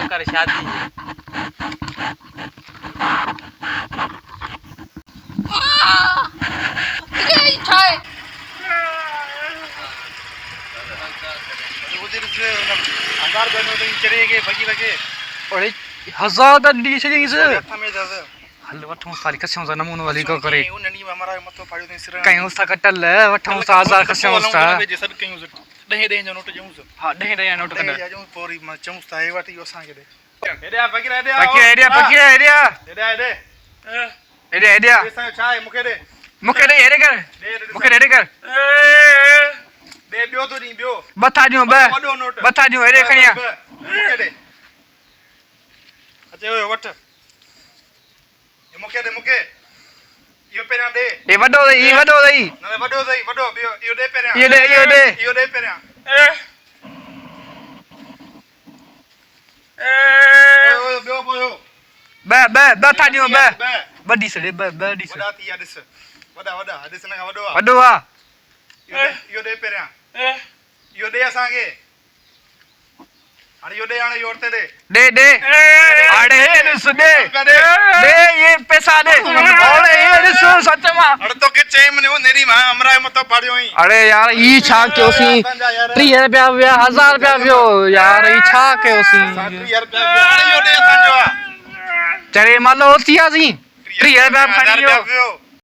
कर शादी अंगार बनो तो चलेगे बगी लगे बड़े हजार दा डी से से हमें दादा हल वठो सारी कसम सा नमूनो वाली को करे उन्हें हमारा मत पाड़ो नहीं सिर कहीं उसका कटल वठो सा हजार कसम सा सब कहीं दहे दहे जो नोट जाऊं हां दहे नोट कदा जाऊं पोरी म चऊं ता हे वाटी यो सांगे दे एरिया पैसा चाय मुके दे हेरे कर दे बियो तो नहीं बियो बता दियो हेरे खणिया मुके दे अच्छा ओए वट ये मुके यो पेरा दे ए वडो दई ना वडो बियो यो दे पेरा यो दे पेरा ओए बियो बोयो बता दियो बडी से बडी से वडा तिया दिस वडा दिस ना वडो आ यो दे पेरा यो दे असांगे अरे यो दे आने योरते दे अरे दिस दे ये पैसा दे ओले ये दिस सच में अरे तो के चेम ने वो नेरी मां हमरा मत पाड़ियो ही अरे यार ई छा क्योसी 30 रुपया 1000 रुपया वियो यार ई छा क्योसी 30 रुपया अरे यो दे असांजो चरे मालो होतिया सी 30 रुपया खणियो